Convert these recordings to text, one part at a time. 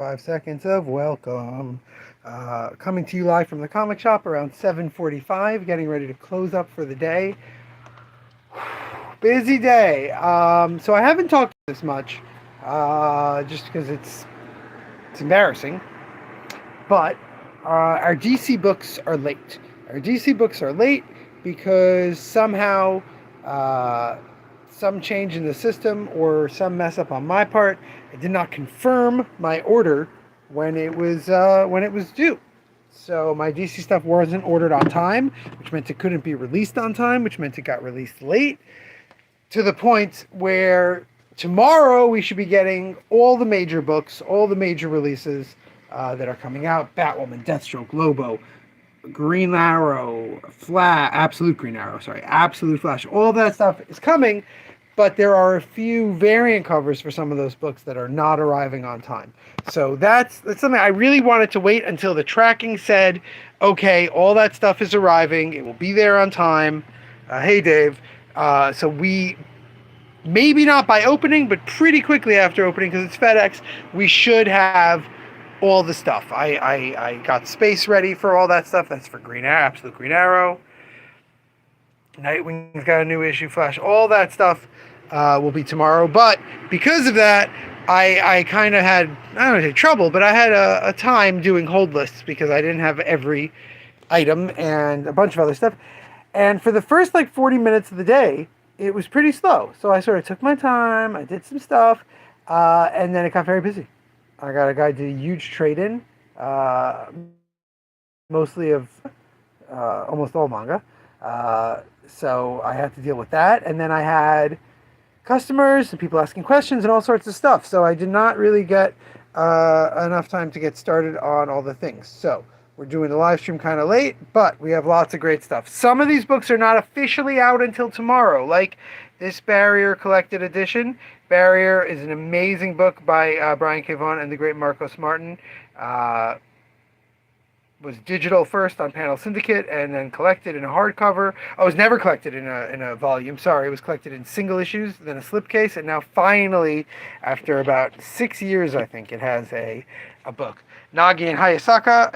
5 seconds of welcome. Coming to you live from the comic shop around 7:45, getting ready to close up for the day. Busy day. So I haven't talked this much, just because it's embarrassing. But our DC books are late. Our DC books are late because somehow uh, some change in the system or some mess up on my part. I did not confirm my order when it was due. So my DC stuff wasn't ordered on time, which meant it couldn't be released on time, which meant it got released late, to the point where tomorrow we should be getting all the major books, all the major releases that are coming out: Batwoman, Deathstroke, Lobo, Green Arrow, Absolute Green Arrow, sorry, Absolute Flash. All that stuff is coming, but there are a few variant covers for some of those books that are not arriving on time. So that's something I really wanted to wait until the tracking said, okay, all that stuff is arriving. It will be there on time. Hey, Dave. So we, maybe not by opening, but pretty quickly after opening, because it's FedEx, we should have all the stuff. I got space ready for all that stuff. That's for Green Arrow, Absolute Green Arrow. Nightwing's got a new issue, Flash. All that stuff will be tomorrow. But because of that, I kind of had, I don't want to say trouble, but I had a time doing hold lists because I didn't have every item and a bunch of other stuff. And for the first 40 minutes of the day, it was pretty slow. So I sort of took my time, I did some stuff, and then it got very busy. I got a guy did a huge trade-in, mostly of almost all manga. So I had to deal with that. And then I had customers and people asking questions and all sorts of stuff. So I did not really get enough time to get started on all the things. So we're doing the live stream kind of late, but we have lots of great stuff. Some of these books are not officially out until tomorrow, like this Barrier Collected Edition. Barrier is an amazing book by Brian K. Vaughan and the great Marcos Martin. Was digital first on Panel Syndicate and then collected in a hardcover. Oh, it was never collected in a volume. Sorry, it was collected in single issues, then a slipcase, and now finally, after about 6 years, I think, it has a book. Nagi and Hayasaka,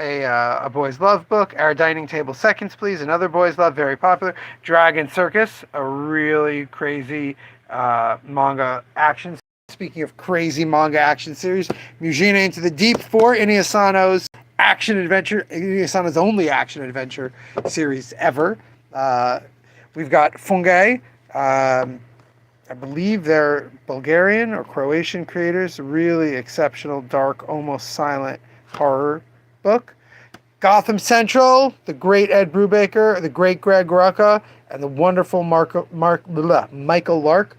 a boys' love book. Our Dining Table Seconds, Please, another boys' love, very popular. Dragon Circus, a really crazy manga action. Speaking of crazy manga action series, Mujina Into the Deep for Iniesano's action adventure, Iniesano's only action adventure series ever. We've got Fungi. I believe they're Bulgarian or Croatian creators. Really exceptional, dark, almost silent horror book. Gotham Central, the great Ed Brubaker, the great Greg Rucka, and the wonderful Michael Lark,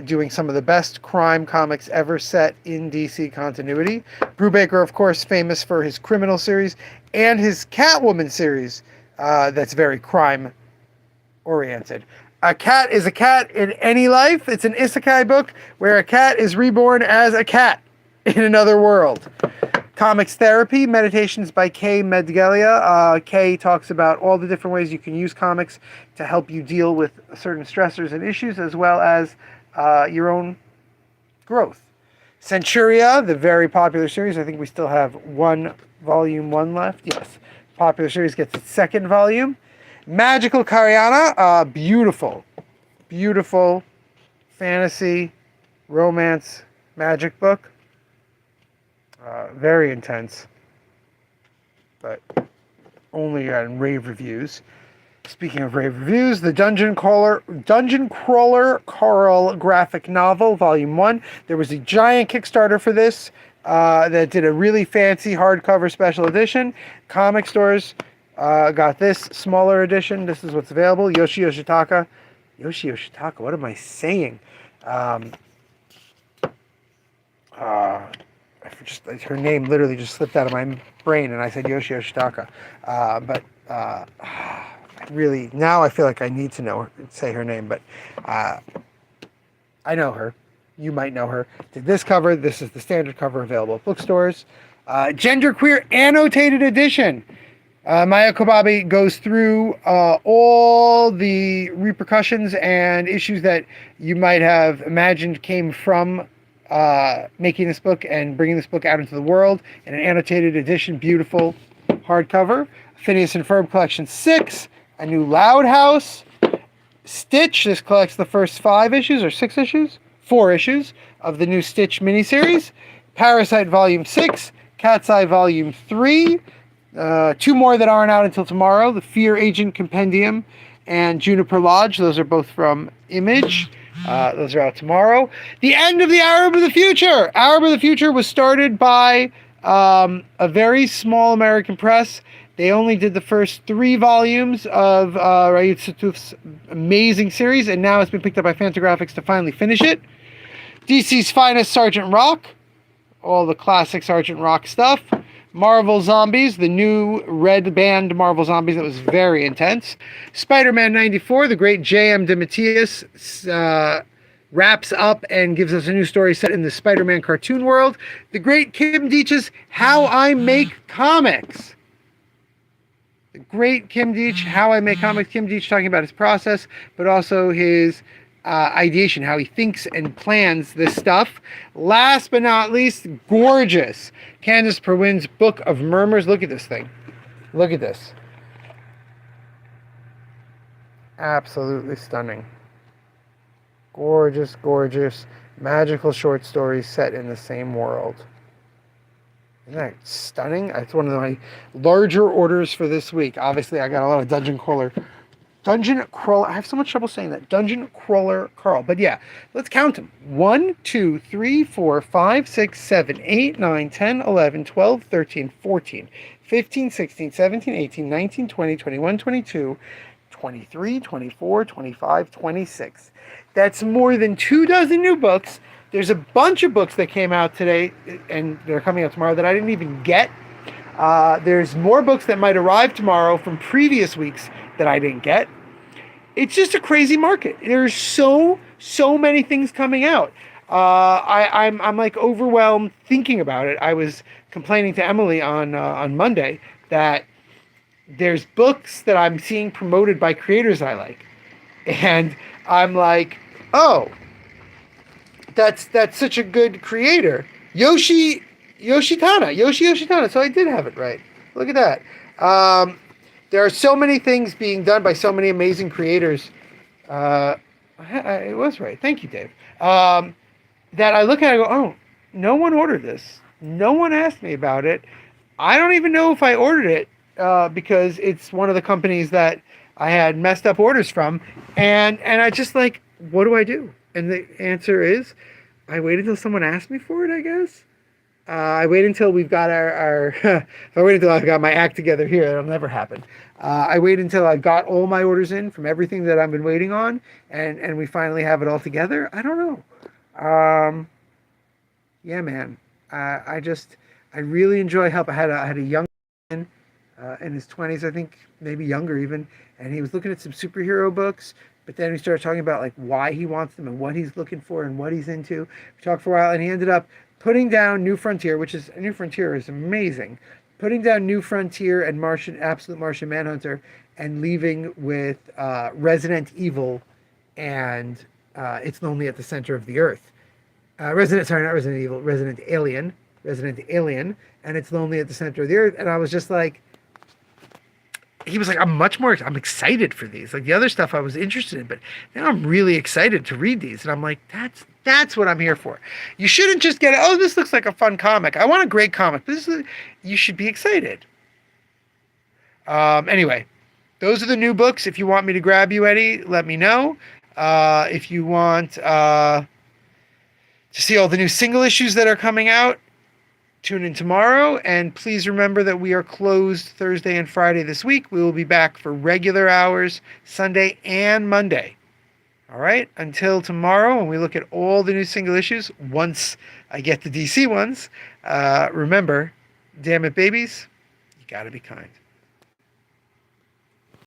doing some of the best crime comics ever set in DC continuity. Brubaker, of course, famous for his criminal series and his Catwoman series that's very crime-oriented. A cat is a cat in any life. It's an isekai book where a cat is reborn as a cat in another world. Comics Therapy, Meditations by Kay Medgelia. Kay talks about all the different ways you can use comics to help you deal with certain stressors and issues, as well as your own growth. Centuria, the very popular series. I think we still have volume 1 left. Yes. Popular series gets its second volume. Magical Karyana, beautiful fantasy, romance, magic book. Very intense, but only on rave reviews. Speaking of rave reviews, the Dungeon Crawler Carl graphic novel, Volume 1. There was a giant Kickstarter for this that did a really fancy hardcover special edition. Comic stores got this smaller edition. This is what's available. Yoshi Yoshitaka, what am I saying? Her name literally just slipped out of my brain, and I said Yoshi Yoshitaka. Really, now I feel like I need to say her name, but I know her. You might know her. Did this cover. This is the standard cover available at bookstores. Genderqueer Annotated Edition. Maya Kobabe goes through all the repercussions and issues that you might have imagined came from making this book and bringing this book out into the world in an annotated edition, beautiful hardcover. Phineas and Ferb Collection 6, a new Loud House. Stitch, this collects the first 5 issues or 6 issues, 4 issues of the new Stitch miniseries. Parasite Volume 6, Cat's Eye Volume 3, 2 more that aren't out until tomorrow, The Fear Agent Compendium and Juniper Lodge. Those are both from Image. Those are out tomorrow. The end of the Arab of the Future. Arab of the Future was started by a very small American press. They only did the first 3 volumes of Raed Satouth's amazing series, and now it's been picked up by Fantagraphics to finally finish it. DC's finest Sergeant Rock, all the classic Sergeant Rock stuff. Marvel Zombies, the new red band Marvel Zombies that was very intense. Spider-Man 94, the great J.M. DeMatteis wraps up and gives us a new story set in the Spider-Man cartoon world. The great Kim Deitch's How I Make Comics. The great Kim Deitch, How I Make Comics. Kim Deitch talking about his process, but also his ideation, how he thinks and plans this stuff. Last but not least, gorgeous Candace Perwin's Book of Murmurs. Look at this thing. Look at this. Absolutely stunning. Gorgeous, gorgeous, magical short stories set in the same world. Isn't that stunning? It's one of my larger orders for this week. Obviously, I got a lot of Dungeon Crawler. I have so much trouble saying that. Dungeon Crawler Carl. But yeah, let's count them. 1, 2, 3, 4, 5, 6, 7, 8, 9, 10, 11, 12, 13, 14, 15, 16, 17, 18, 19, 20, 21, 22, 23, 24, 25, 26. That's more than 24 new books. There's a bunch of books that came out today and they're coming out tomorrow that I didn't even get. There's more books that might arrive tomorrow from previous weeks that I didn't get. It's just a crazy market. There's so many things coming out. I'm like overwhelmed thinking about it. I was complaining to Emily on Monday that there's books that I'm seeing promoted by creators I like, and I'm like, oh, that's such a good creator, Yoshi Yoshitana. So I did have it right. Look at that. There are so many things being done by so many amazing creators. It was right. Thank you, Dave. That I look at it and go, oh, no one ordered this. No one asked me about it. I don't even know if I ordered it because it's one of the companies that I had messed up orders from. And I just like, what do I do? And the answer is, I wait until someone asks me for it, I guess. I wait until we've got if I wait until I've got my act together here, that'll never happen. I wait until I've got all my orders in from everything that I've been waiting on, and we finally have it all together. I don't know. Yeah, man. I really enjoy help. I had a young man in his 20s, I think, maybe younger even, and he was looking at some superhero books. But then we started talking about like why he wants them and what he's looking for and what he's into. We talked for a while, and he ended up putting down New Frontier, New Frontier is amazing. Putting down New Frontier and Absolute Martian Manhunter, and leaving with Resident Evil and It's Lonely at the Center of the Earth. Resident Alien, and It's Lonely at the Center of the Earth. And I was just like, he was like, I'm excited for these. Like the other stuff I was interested in, but now I'm really excited to read these. And I'm like, that's what I'm here for. You shouldn't just get, oh, this looks like a fun comic. I want a great comic. You should be excited. Anyway, those are the new books. If you want me to grab you, Eddie, let me know. If you want to see all the new single issues that are coming out, tune in tomorrow, and please remember that we are closed Thursday and Friday this week. We will be back for regular hours Sunday and Monday. All right, until tomorrow when we look at all the new single issues, once I get the DC ones, remember, damn it, babies, you gotta be kind.